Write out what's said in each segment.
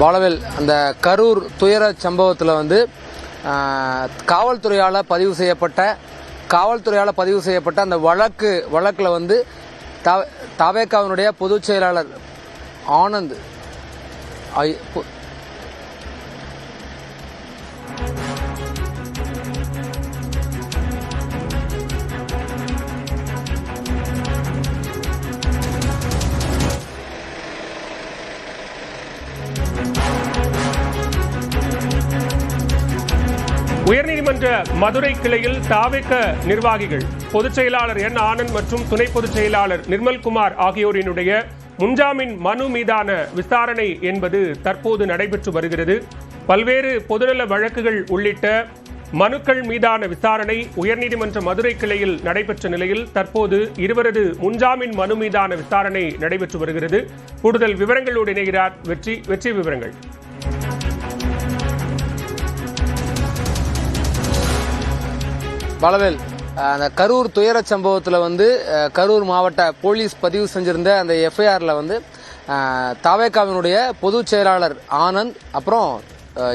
பாலவேல், அந்த கரூர் துயர சம்பவத்தில் வந்து காவல்துறையால் பதிவு செய்யப்பட்ட அந்த வழக்கில் வந்து தவேகாவினுடைய பொதுச் செயலாளர் ஆனந்த் உயர்நீதிமன்ற மதுரை கிளையில் தாவேக நிர்வாகிகள் பொதுச் செயலாளர் என் ஆனந்த் மற்றும் துணை பொதுச் செயலாளர் நிர்மல்குமார் ஆகியோரினுடைய முன்ஜாமீன் மனு மீதான விசாரணை என்பது தற்போது நடைபெற்று வருகிறது. பல்வேறு பொதுநல வழக்குகள் உள்ளிட்ட மனுக்கள் மீதான விசாரணை உயர்நீதிமன்ற மதுரை கிளையில் நடைபெற்ற நிலையில் தற்போது இருவரது முன்ஜாமீன் மனு மீதான விசாரணை நடைபெற்று வருகிறது. கூடுதல் விவரங்களோடு இணைகிறார் வெற்றி விவரங்கள். பாலவேல், அந்த கரூர் துயர சம்பவத்தில் வந்து கரூர் மாவட்ட போலீஸ் பதிவு செஞ்சிருந்த அந்த எஃப்ஐஆர்ல வந்து தவேகாவினுடைய பொதுச் செயலாளர் ஆனந்த், அப்புறம்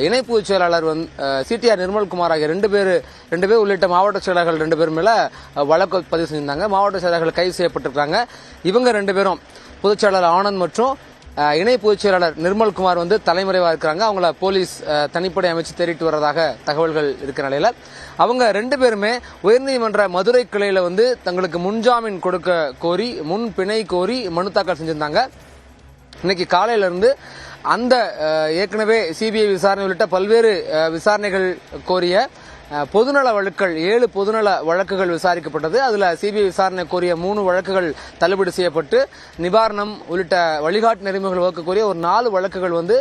இணை பொதுச் செயலாளர் வந்து சிடிஆர் நிர்மல்குமார் ஆகிய ரெண்டு பேர் உள்ளிட்ட மாவட்ட செயலாளர்கள் 2 பேர் மேல வழக்கு பதிவு செஞ்சிருந்தாங்க. மாவட்ட செயலாளர்கள் கைது செய்யப்பட்டிருக்காங்க. இவங்க 2 பேரும் பொதுச் செயலாளர் ஆனந்த் மற்றும் இணை பொதுச் செயலாளர் நிர்மல்குமார் வந்து தலைமறைவா இருக்கிறாங்க. அவங்கள போலீஸ் தனிப்படை அமைச்சு தேடிட்டு வர்றதாக தகவல்கள் இருக்கிற நிலையில அவங்க 2 பேருமே உயர்நீதிமன்ற மதுரை கிளையில வந்து தங்களுக்கு முன்ஜாமீன் கொடுக்க கோரி முன் பிணை கோரி மனு தாக்கல் செஞ்சிருந்தாங்க. இன்னைக்கு காலையில இருந்து அந்த ஏற்கனவே சிபிஐ விசாரணை உள்ளிட்ட பல்வேறு விசாரணைகள் கோரிய பொதுநல வழக்குகள் 7 பொதுநல வழக்குகள் விசாரிக்கப்பட்டது. அதுல சிபிஐ விசாரணை கோரிய 3 வழக்குகள் தள்ளுபடி செய்யப்பட்டு நிவாரணம் உள்ளிட்ட வழிகாட்டு நெறிமுறைகள் வகுக்க கோரிய ஒரு 4 வழக்குகள் வந்து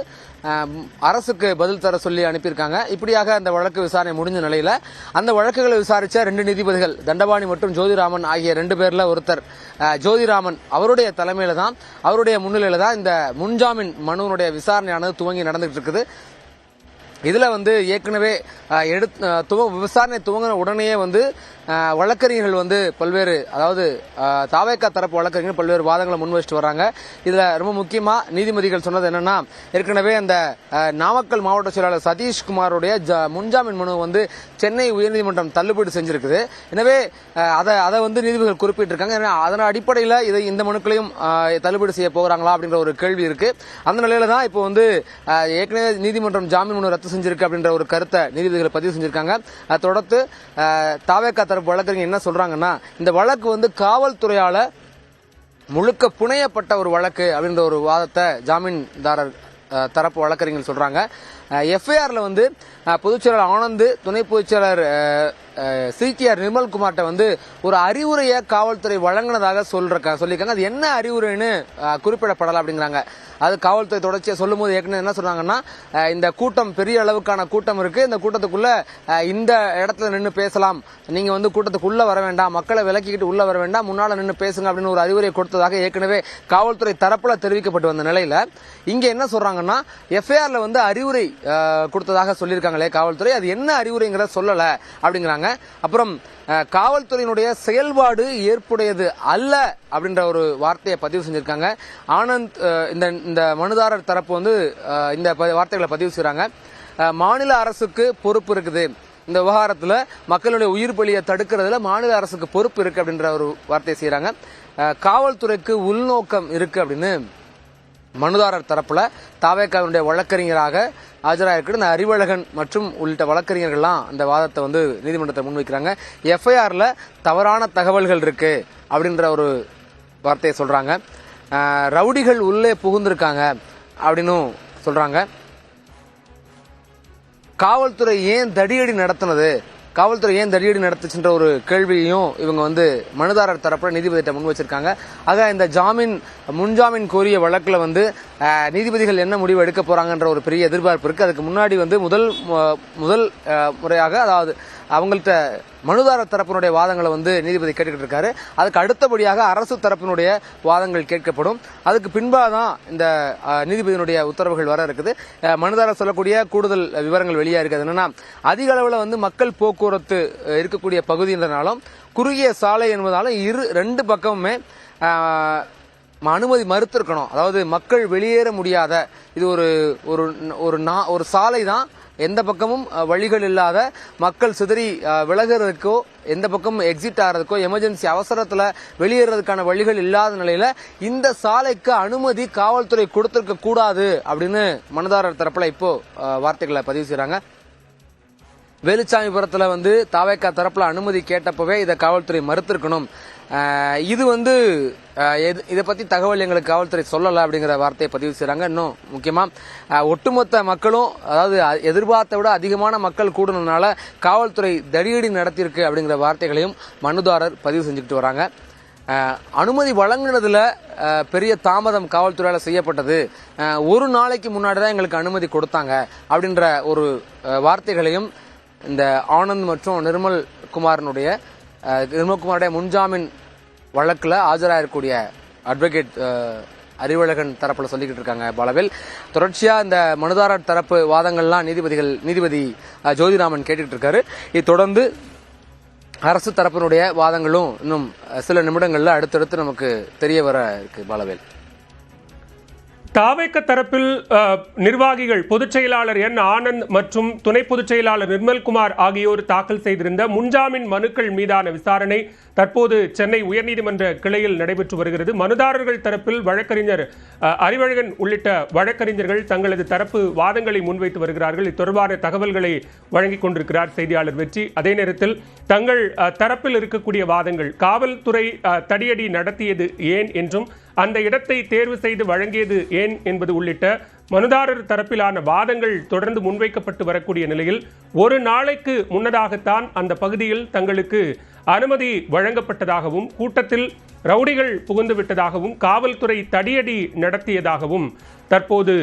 அரசுக்கு பதில் தர சொல்லி அனுப்பியிருக்காங்க. இப்படியாக அந்த வழக்கு விசாரணை முடிஞ்ச நிலையில அந்த வழக்குகளை விசாரிச்ச 2 நீதிபதிகள் தண்டபாணி மற்றும் ஜோதிராமன் ஆகிய 2 பேர்ல ஒருத்தர் ஜோதிராமன் அவருடைய தலைமையில தான், அவருடைய முன்னிலையில தான் இந்த முன்ஜாமீன் மனுவினுடைய விசாரணையானது துவங்கி நடந்துட்டு இருக்குது. இதுல வந்து ஏற்கனவே விசாரணை துவங்கின உடனேயே வந்து வழக்கறிஞர்கள் வந்து பல்வேறு, அதாவது தாவேகா தரப்பு வழக்கறிஞர்கள் பல்வேறு வாதங்களை முன்வச்சிட்டு வர்றாங்க. இதுல ரொம்ப முக்கியமா நீதிபதிகள் சொன்னது என்னன்னா, ஏற்கனவே அந்த நாமக்கல் மாவட்ட செயலாளர் சதீஷ்குமாருடைய முன்ஜாமீன் மனு வந்து சென்னை உயர்நீதிமன்றம் தள்ளுபடி செஞ்சிருக்குது. எனவே அதை வந்து நீதிபதிகள் குறிப்பிட்டிருக்காங்க. அதன் அடிப்படையில் இதை இந்த மனுக்களையும் தள்ளுபடி செய்ய போகிறாங்களா அப்படின்ற ஒரு கேள்வி இருக்கு. அந்த நிலையில தான் இப்போ வந்து ஏற்கனவே நீதிமன்றம் ஜாமீன் மனு ரத்து செஞ்சிருக்கு அப்படின்ற ஒரு கருத்தை நீதிபதிகள் பதிவு செஞ்சிருக்காங்க. அதை தொடர்ந்து தாவேகா தரப்பு வழக்கறிஞர் என்ன சொல்றாங்கன்னா, இந்த வழக்கு வந்து காவல்துறையால முழுக்க புனையப்பட்ட ஒரு வழக்கு அப்படின்ற ஒரு வாதத்தை ஜாமீன்தாரர் தரப்பு வழக்கறிஞர் சொல்றாங்க. எஃப்ஐஆர்ல வந்து பொதுச் செயலாளர் ஆனந்த், துணை பொதுச் செயலாளர் சிடிஆர் நிர்மல்குமார்ட்ட வந்து ஒரு அறிவுரையை காவல்துறை வழங்கினதாக சொல்லியிருக்காங்க. அது என்ன அறிவுரைன்னு குறிப்பிடப்படலாம் அப்படிங்கிறாங்க. அது காவல்துறை தொடர்ச்சியா சொல்லும் போது ஏற்கனவே என்ன சொல்றாங்கன்னா, இந்த கூட்டம் பெரிய அளவுக்கான கூட்டம் இருக்கு, இந்த கூட்டத்துக்குள்ள இந்த இடத்துல நின்று பேசலாம், நீங்க வந்து கூட்டத்துக்குள்ள வர வேண்டாம், மக்களை விலக்கிக்கிட்டு உள்ள வர வேண்டாம், முன்னால நின்று பேசுங்க அப்படின்னு ஒரு அறிவுரை கொடுத்ததாக ஏற்கனவே காவல்துறை தரப்புல தெரிவிக்கப்பட்டு வந்த நிலையில இங்க என்ன சொல்றாங்கன்னா, எஃப்ஐஆர்ல வந்து அறிவுரை கொடுத்ததாக சொல்லியிருக்காங்களே காவல்துறை, அது என்ன அறிவுரைங்கிறத சொல்லல அப்படிங்கிறாங்க. அப்புறம் காவல்துறையினுடைய செயல்பாடு ஏற்புடையது அல்ல அப்படின்ற ஒரு வார்த்தையை பதிவு செஞ்சிருக்காங்க. ஆனந்த் இந்த மனுதாரர் தரப்பு வந்து இந்த வார்த்தைகளை பதிவு செய்றாங்க. மாநில அரசுக்கு பொறுப்பு இருக்குது, இந்த விவகாரத்துல மக்களுடைய உயிர் பலியை தடுக்கிறதுல மாநில அரசுக்கு பொறுப்பு இருக்கு அப்படின்ற ஒரு வார்த்தையை செய்யறாங்க. காவல்துறைக்கு உள்நோக்கம் இருக்கு அப்படின்னு மனுதாரர் தரப்புல தாவேகாவினுடைய வழக்கறிஞராக ஆஜராயிருக்கிற இந்த அறிவழகன் மற்றும் உள்ளிட்ட வழக்கறிஞர்கள்லாம் அந்த வாதத்தை வந்து நீதிமன்றத்தை முன்வைக்கிறாங்க. எஃப்ஐஆர்ல தவறான தகவல்கள் இருக்கு அப்படின்ற ஒரு வார்த்தையை சொல்றாங்க. ரவுடிகள் உள்ளே புகுந்திருக்காங்க அப்படின்னு சொல்றாங்க. காவல்துறை ஏன் தடியடி நடத்துச்சுன்ற ஒரு கேள்வியையும் இவங்க வந்து மனுதாரர் தரப்புல நீதிபதியிட்ட முன் வச்சிருக்காங்க. ஆக இந்த முன்ஜாமீன் கோரிய வழக்குல வந்து நீதிபதிகள் என்ன முடிவு எடுக்க போறாங்கன்ற ஒரு பெரிய எதிர்பார்ப்பு இருக்கு. அதுக்கு முன்னாடி வந்து முதல் முறையாக, அதாவது அவங்கள்ட்ட மனுதாரர் தரப்பினுடைய வாதங்களை வந்து நீதிபதி கேட்டுக்கிட்டு இருக்காரு. அதுக்கு அடுத்தபடியாக அரசு தரப்பினுடைய வாதங்கள் கேட்கப்படும். அதுக்கு பின்பாதான் இந்த நீதிபதியினுடைய உத்தரவுகள் வர இருக்குது. மனுதாரர் சொல்லக்கூடிய கூடுதல் விவரங்கள் வெளியா இருக்குது. என்னன்னா, அதிக அளவில் வந்து மக்கள் போக்குவரத்து இருக்கக்கூடிய பகுதி என்றனாலும் குறுகிய சாலை என்பதாலும் 2 பக்கமுமே அனுமதி மறுத்திருக்கணும். அதாவது மக்கள் வெளியேற முடியாத இது ஒரு சாலை தான், எந்த பக்கமும் வழிகள் இல்லாத, மக்கள் சிதறி விலகிறதுக்கோ எந்த பக்கமும் எக்ஸிட் ஆகிறதுக்கோ எமர்ஜென்சி அவசரத்துல வெளியேறதுக்கான வழிகள் இல்லாத நிலையில இந்த சாலைக்கு அனுமதி காவல்துறை கொடுத்திருக்க கூடாது அப்படின்னு மனுதாரர் தரப்புல இப்போ வார்த்தைகளை பதிவு செய்யறாங்க. வேலுச்சாமிபுரத்துல தாவேக்கா தரப்புல அனுமதி கேட்டப்பவே இதை காவல்துறை மறுத்திருக்கணும். இது இதை பத்தி தகவல் எங்களுக்கு காவல்துறை சொல்லல அப்படிங்கிற வார்த்தையை பதிவு செய்யறாங்க. இன்னும் முக்கியமா ஒட்டுமொத்த மக்களும், அதாவது எதிர்பார்த்த விட அதிகமான மக்கள் கூடுனதுனால காவல்துறை தடியடி நடத்தியிருக்கு அப்படிங்கிற வார்த்தைகளையும் மனுதாரர் பதிவு செஞ்சுக்கிட்டு வராங்க. அனுமதி வழங்கினதுல பெரிய தாமதம் காவல்துறையால செய்யப்பட்டது, ஒரு நாளைக்கு முன்னாடி தான் எங்களுக்கு அனுமதி கொடுத்தாங்க அப்படின்ற ஒரு வார்த்தைகளையும் இந்த ஆனந்த் மற்றும் நிர்மல்குமாருடைய முன்ஜாமீன் வழக்குல ஆஜராயிருக்கூடிய அட்வொகேட் அறிவழகன் தரப்புல சொல்லிக்கிட்டு இருக்காங்க. பாலவேல், தொடர்ச்சியா இந்த மனுதாரர் தரப்பு வாதங்கள்லாம் நீதிபதி ஜோதிராமன் கேட்டுக்கிட்டு இருக்காரு. இது தொடர்ந்து அரசு தரப்பினுடைய வாதங்களும் இன்னும் சில நிமிடங்கள்ல அடுத்தடுத்து நமக்கு தெரிய வர இருக்கு. பாலவேல், தாவேக்க தரப்பில் நிர்வாகிகள் பொதுச் செயலாளர் என் ஆனந்த் மற்றும் துணை பொதுச் செயலாளர் நிர்மல்குமார் ஆகியோர் தாக்கல் செய்திருந்த முன்ஜாமீன் மனுக்கள் மீதான விசாரணை தற்போது சென்னை உயர்நீதிமன்ற கிளையில் நடைபெற்று வருகிறது. மனுதாரர்கள் தரப்பில் வழக்கறிஞர் அறிவழகன் உள்ளிட்ட வழக்கறிஞர்கள் தங்களது தரப்பு வாதங்களை முன்வைத்து வருகிறார்கள். இது தொடர்பான தகவல்களை வழங்கிக் கொண்டிருக்கிறார் செய்தியாளர் வெற்றி. அதே நேரத்தில் தங்கள் தரப்பில் இருக்கக்கூடிய வாதங்கள், காவல்துறை தடியடி நடத்தியது ஏன் என்றும் அந்த இடத்தை தேர்வு செய்து வழங்கியது ஏன் என்பது உள்ளிட்ட மனுதாரர் தரப்பிலான வாதங்கள் தொடர்ந்து முன்வைக்கப்பட்டு வரக்கூடிய நிலையில் ஒரு நாளைக்கு முன்னதாகத்தான் அந்த பகுதியில் தங்களுக்கு அனுமதி வழங்கப்பட்டதாகவும், கூட்டத்தில் ரவுடிகள் புகுந்து விட்டதாகவும், காவல்துறை தடியடி நடத்தியதாகவும் தற்போது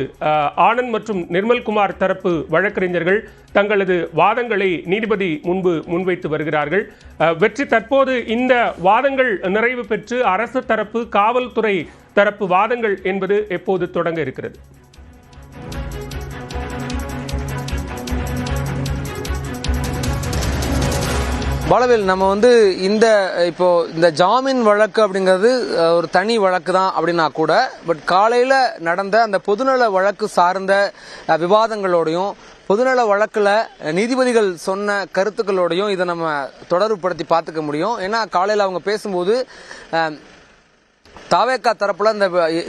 ஆனந்த் மற்றும் நிர்மல்குமார் தரப்பு வழக்கறிஞர்கள் தங்களது வாதங்களை நீதிபதி முன்பு முன்வைத்து வருகிறார்கள். வெற்றி, தற்போது இந்த வாதங்கள் நிறைவு பெற்று அரசு தரப்பு காவல்துறை தரப்பு வாதங்கள் என்பது எப்போது தொடங்க இருக்கிறது? பாலவேல், நம்ம இந்த ஜாமீன் வழக்கு அப்படிங்கிறது ஒரு தனி வழக்கு தான் அப்படின்னா கூட, பட் காலையில நடந்த அந்த பொதுநல வழக்கு சார்ந்த விவாதங்களோடையும் பொதுநல வழக்குல நீதிபதிகள் சொன்ன கருத்துக்களோடையும் இதை நம்ம தொடர்புபடுத்தி பார்த்துக்க முடியும். ஏன்னா காலையில அவங்க பேசும்போது தாவேக்கா தரப்புல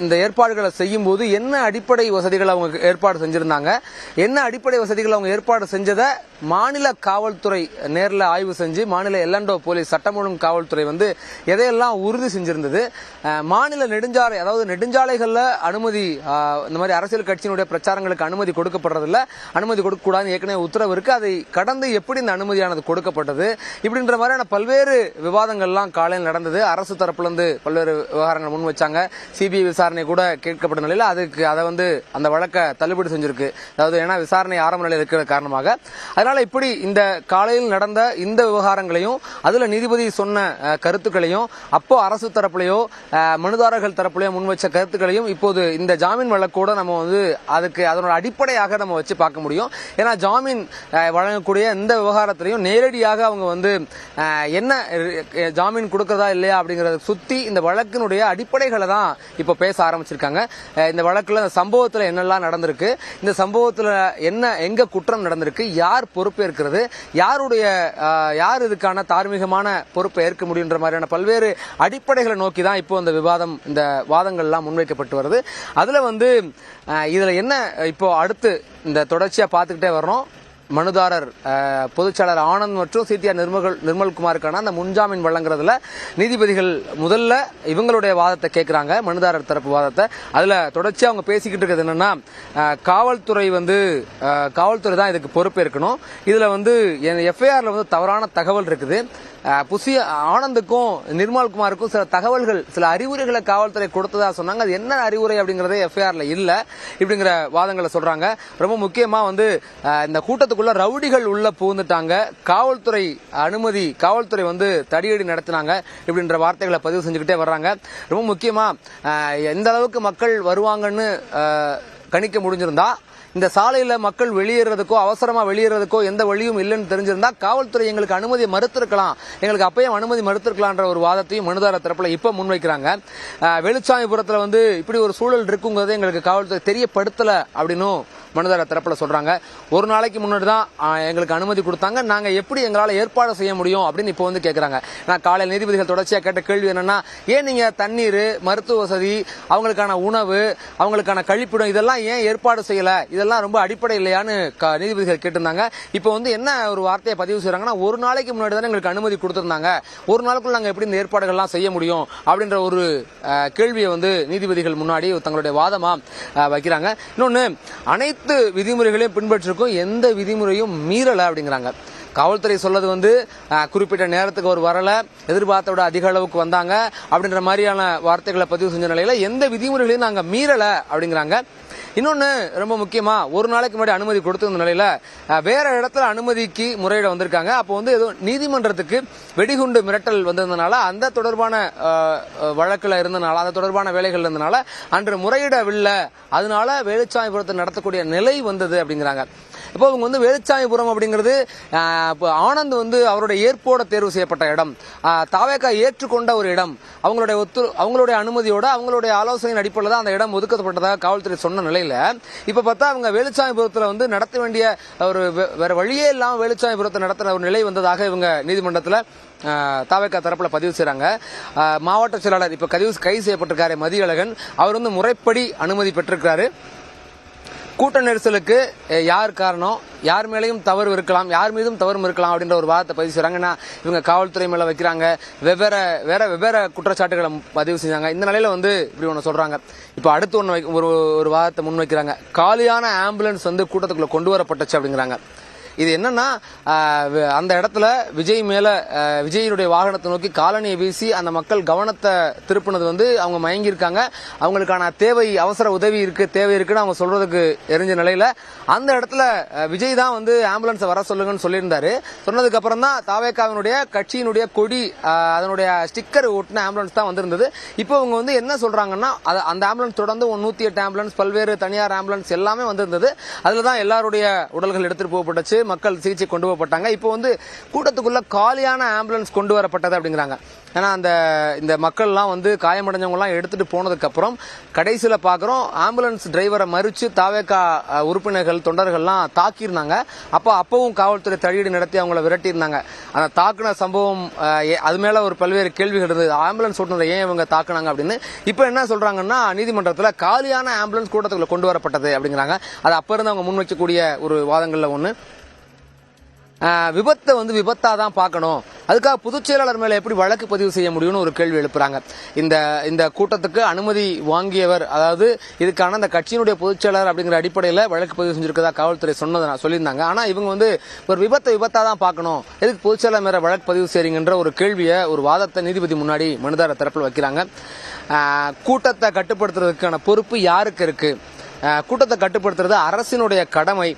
இந்த ஏற்பாடுகளை செய்யும் போது என்ன அடிப்படை வசதிகள் அவங்க ஏற்பாடு செஞ்சிருந்தாங்க, என்ன அடிப்படை வசதிகள் அவங்க ஏற்பாடு செஞ்சதை மாநில காவல்துறை நேரில் ஆய்வு செஞ்சு, மாநில எல்என்டோ போலீஸ் சட்டம் ஒழுங்கு காவல்துறை எதையெல்லாம் உறுதி செஞ்சிருந்தது, மாநில நெடுஞ்சாலை, அதாவது நெடுஞ்சாலைகள்ல அனுமதி, இந்த மாதிரி அரசியல் கட்சியினுடைய பிரச்சாரங்களுக்கு அனுமதி கொடுக்கப்படுறதில்ல, அனுமதி கொடுக்கக்கூடாதுன்னு ஏற்கனவே உத்தரவு இருக்கு, அதை கடந்து எப்படி இந்த அனுமதியானது கொடுக்கப்பட்டது, இப்படின்ற மாதிரியான பல்வேறு விவாதங்கள்லாம் காலையில் நடந்தது. அரசு தரப்புல இருந்து பல்வேறு விவகாரங்கள் முன் வச்சாங்க. சிபிஐ விசாரணை கூட கேட்கப்பட்ட நிலையில் அதை அந்த வழக்கை தள்ளுபடி செஞ்சிருக்கு. அதாவது ஏன்னா விசாரணை ஆரம்ப நிலையில் இருக்கிற காரணமாக. அதனால இப்படி இந்த காலையில் நடந்த இந்த விவகாரங்களையும், அதுல நீதிபதி சொன்ன கருத்துக்களையும், அப்போ அரசு தரப்புலையோ மனுதாரர்கள் தரப்புலையோ முன் வச்ச கருத்துக்களையும் இப்போது இந்த ஜாமீன் வழக்கோட நம்ம அதனோட அடிப்படையாக நம்ம வச்சு பார்க்க முடியும். ஏன்னா ஜாமீன் வழங்கக்கூடிய இந்த விவகாரத்திலையும் நேரடியாக அவங்க என்ன ஜாமீன் கொடுக்கறதா இல்லையா அப்படிங்கறத சுத்தி இந்த வழக்கினுடைய அடிப்படைகளை தான் இப்ப பேச ஆரம்பிச்சிருக்காங்க. இந்த வழக்குல சம்பவத்துல என்னெல்லாம் நடந்திருக்கு, இந்த சம்பவத்துல எங்க குற்றம் நடந்திருக்கு, யார் பொறுப்பேற்கிறது, யார் இதுக்கான தார்மீகமான பொறுப்பை ஏற்க முடியுன்ற மாதிரியான பல்வேறு அடிப்படைகளை நோக்கி தான் இப்போ இந்த வாதங்கள்லாம் முன்வைக்கப்பட்டு வருது. அதுல இதுல என்ன இப்போ அடுத்து இந்த தொடர்ச்சியா பார்த்துக்கிட்டே வர்றோம். மனுதாரர் பொதுச்செயலாளர் ஆனந்த் மற்றும் சிடிஆர் நிர்மல்குமாருக்கான அந்த முன்ஜாமீன் வழங்குறதுல நீதிபதிகள் முதல்ல இவங்களுடைய வாதத்தை கேட்கிறாங்க, மனுதாரர் தரப்பு வாதத்தை. அதுல தொடர்ச்சியா அவங்க பேசிக்கிட்டு இருக்கிறது என்னன்னா, காவல்துறை தான் இதுக்கு பொறுப்பேற்கணும். இதுல எஃப்ஐஆர்ல தவறான தகவல் இருக்குது, ஆனந்துக்கும் நிர்மல்குமாருக்கும் சில தகவல்கள், சில அறிவுரைகளை காவல்துறை கொடுத்ததா சொன்னாங்க. அது என்ன அறிவுரை அப்படிங்கறதே எஃப்ஐஆர்ல இல்ல, இப்படிங்கிற வாதங்களை சொல்றாங்க. ரொம்ப முக்கியமா இந்த கூட்டத்துக்குள்ள ரவுடிகள் உள்ள புகுந்துட்டாங்க, காவல்துறை தடியடி நடத்தினாங்க, இப்படின்ற வார்த்தைகளை பதிவு செஞ்சுக்கிட்டே வர்றாங்க. ரொம்ப முக்கியமா எந்த அளவுக்கு மக்கள் வருவாங்கன்னு கணிக்க முடிஞ்சிருந்தா, இந்த சாலையில மக்கள் வெளியேறதுக்கோ அவசரமா வெளியேறதுக்கோ எந்த வழியும் இல்லைன்னு தெரிஞ்சிருந்தா காவல்துறை எங்களுக்கு அனுமதியை மறுத்திருக்கலாம், எங்களுக்கு அப்பயும் அனுமதி மறுத்திருக்கலான்ற ஒரு வாதத்தையும் மனுதாரர் தரப்புல இப்ப முன்வைக்கிறாங்க. வேலுச்சாமிபுரத்துல வந்து இப்படி ஒரு சூழல் இருக்குங்கிறத எங்களுக்கு காவல்துறை தெரியப்படுத்தல அப்படின்னு மனுதாரர் தரப்புல சொல்றாங்க. ஒரு நாளைக்கு முன்னாடி தான் எங்களுக்கு அனுமதி கொடுத்தாங்க, நாங்க எப்படி எங்களால ஏற்பாடு செய்ய முடியும் அப்படின்னு இப்போ வந்து கேட்கறாங்க. நான் காலையில் நீதிபதிகள் தொடர்ச்சியா கேட்ட கேள்வி என்னன்னா, ஏன் நீங்க தண்ணீர், மருத்துவ வசதி, அவங்களுக்கான உணவு, அவங்களுக்கான கழிப்பிடம் இதெல்லாம் ஏன் ஏற்பாடு செய்யல, இதெல்லாம் ரொம்ப அடிப்படை இல்லையான்னு நீதிபதிகள் கேட்டிருந்தாங்க. இப்போ வந்து என்ன ஒரு வார்த்தையை பதிவு செய்யறாங்கன்னா, ஒரு நாளைக்கு முன்னாடி தானே எங்களுக்கு அனுமதி கொடுத்திருந்தாங்க, ஒரு நாளுக்குள்ள நாங்க எப்படி இந்த ஏற்பாடுகள்லாம் செய்ய முடியும் அப்படின்ற ஒரு கேள்வியை வந்து நீதிபதிகள் முன்னாடி தங்களுடைய வாதமா வைக்கிறாங்க. இன்னொன்னு, அனைத்து விதிமுறைகளையும் பின்பற்றிருக்கும், எந்த விதிமுறையும் மீறல அப்படிங்கிறாங்க. காவல்துறை சொல்லது வந்து குறிப்பிட்ட நேரத்துக்கு ஒரு வரல, எதிர்பார்த்த விட அதிக அளவுக்கு வந்தாங்க அப்படின்ற மாதிரியான வார்த்தைகளை பதிவு செஞ்ச நிலையில எந்த விதிமுறைகளையும் நாங்க மீறல அப்படிங்கிறாங்க. இன்னொன்னு ரொம்ப முக்கியமா, ஒரு நாளைக்கு முன்னாடி அனுமதி கொடுத்திருந்த நிலையில வேற இடத்துல அனுமதிக்கு முறையிட வந்திருக்காங்க. அப்போ வந்து ஏதோ நீதிமன்றத்துக்கு வெடிகுண்டு மிரட்டல் வந்திருந்தனால, அந்த தொடர்பான வழக்குல இருந்தனால, அந்த தொடர்பான வேலைகள் இருந்தனால அன்று முறையிடவில்லை, அதனால வேலுச்சாமிபுரத்தில் நடத்தக்கூடிய நிலை வந்தது அப்படிங்கிறாங்க. இப்போ அவங்க வந்து வேலுச்சாமிபுரம் அப்படிங்கிறது ஆனந்த் வந்து அவருடைய ஏற்போட தேர்வு செய்யப்பட்ட இடம், தாவேகா ஏற்றுக்கொண்ட ஒரு இடம், அவங்களுடைய அனுமதியோட அவங்களுடைய ஆலோசனையின் அடிப்படையில் தான் அந்த இடம் ஒதுக்கப்பட்டதாக காவல்துறை சொன்ன நிலையில இப்ப பார்த்தா அவங்க வேலுச்சாமிபுரத்தில் வந்து நடத்த வேண்டிய ஒரு வேற வழியே இல்லாம வேலுச்சாமிபுரத்தை நடத்துற ஒரு நிலை வந்ததாக இவங்க நீதிமன்றத்தில் தாவேகா தரப்புல பதிவு செய்றாங்க. மாவட்ட செயலாளர் இப்ப கைது செய்யப்பட்டிருக்காரு மதியழகன், அவர் வந்து முறைப்படி அனுமதி பெற்றிருக்காரு. கூட்ட நெரிசலுக்கு யார் காரணம், யார் மேலேயும் தவறு இருக்கலாம், யார் மீதும் தவறும் இருக்கலாம் அப்படின்ற ஒரு வாதத்தை பதிவு செய்றாங்கன்னா, இவங்க காவல்துறை மேல வைக்கிறாங்க, வெவ்வேறு குற்றச்சாட்டுகளை பதிவு செஞ்சாங்க. இந்த நிலையில வந்து இப்படி ஒன்று சொல்றாங்க. இப்ப அடுத்து ஒரு வாதத்தை முன்வைக்கிறாங்க. காலியான ஆம்புலன்ஸ் வந்து கூட்டத்துக்குள்ள கொண்டு வரப்பட்டுச்சு அப்படிங்கிறாங்க. இது என்னன்னா, அந்த இடத்துல விஜயினுடைய வாகனத்தை நோக்கி காலனியை வீசி அந்த மக்கள் கவனத்தை திருப்பினது வந்து அவங்க மயங்கி இருக்காங்க, அவங்களுக்கான அவசர உதவி இருக்கு, தேவை இருக்குன்னு அவங்க சொல்றதுக்கு எரிஞ்ச நிலையில அந்த இடத்துல விஜய் தான் வந்து ஆம்புலன்ஸை வர சொல்லுங்கன்னு சொல்லியிருந்தாரு. சொன்னதுக்கு அப்புறம் தான் தாவேகாவினுடைய கட்சியினுடைய கொடி, அதனுடைய ஸ்டிக்கர் ஒட்டின ஆம்புலன்ஸ் தான் வந்திருந்தது. இப்போ அவங்க வந்து என்ன சொல்றாங்கன்னா, அந்த ஆம்புலன்ஸ் தொடர்ந்து 108 ஆம்புலன்ஸ், பல்வேறு தனியார் ஆம்புலன்ஸ் எல்லாமே வந்திருந்தது. அதுலதான் எல்லாருடைய உடல்கள் எடுத்துட்டு போகப்பட்டுச்சு, மக்கள் சிகிச்சை கொண்டு போகப்பட்டாங்க. இப்போ வந்து கூட்டத்துக்குள்ள காலியான ஆம்புலன்ஸ் கொண்டு வரப்பட்டது அப்படிங்கிறாங்க. ஏன்னா இந்த மக்கள் எல்லாம் வந்து காயமடைஞ்சவங்க எல்லாம் எடுத்துட்டு போனதுக்கு அப்புறம் கடைசியில பாக்குறோம், ஆம்புலன்ஸ் டிரைவரை மறிச்சு தாவேகா உறுப்பினர்கள், தொண்டர்கள்லாம் தாக்கியிருந்தாங்க. அப்பவும் காவல்துறை தடியடி நடத்தி அவங்களை விரட்டி இருந்தாங்க. அந்த தாக்குன சம்பவம் அது மேல ஒரு பல்வேறு கேள்விகள் இருந்தது. ஆம்புலன்ஸ் ஓட்டுநரை ஏன் இவங்க தாக்குனாங்க அப்படின்னு. இப்ப என்ன சொல்றாங்கன்னா, நீதிமன்றத்தில் காலியான ஆம்புலன்ஸ் கூட்டத்துக்குள்ள கொண்டு வரப்பட்டது அப்படிங்கிறாங்க. அது அப்ப இருந்து அவங்க முன்வைக்கக்கூடிய ஒரு வாதங்கள்ல ஒண்ணு. விபத்தை வந்து விபத்தா தான் பார்க்கணும், அதுக்காக பொதுச் செயலாளர் மேல எப்படி வழக்கு பதிவு செய்ய முடியும்னு ஒரு கேள்வி எழுப்புறாங்க. இந்த கூட்டத்துக்கு அனுமதி வாங்கியவர், அதாவது இதுக்கான அந்த கட்சியினுடைய பொதுச் செயலாளர் அப்படிங்கிற அடிப்படையில் வழக்கு பதிவு செஞ்சிருக்கதா காவல்துறை சொல்லியிருந்தாங்க. ஆனா இவங்க வந்து ஒரு விபத்தா தான் பார்க்கணும், எதுக்கு பொதுச் செயலாளர் மேல வழக்கு பதிவு செய்றீங்கன்ற ஒரு கேள்வியை, ஒரு வாதத்தை நீதிபதி முன்னாடி மனுதாரர் தரப்பில் வைக்கிறாங்க. கூட்டத்தை கட்டுப்படுத்துறதுக்கான பொறுப்பு யாருக்கு இருக்கு? கூட்டத்தை கட்டுப்படுத்துறது அரசினுடைய கடமை.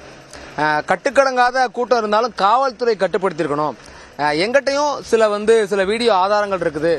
கட்டுக்கடங்காத கூட்டம் இருந்தாலும் காவல்துறை கட்டுப்படுத்திருக்கணும். எங்கிட்டையும் சில வீடியோ ஆதாரங்கள் இருக்குது,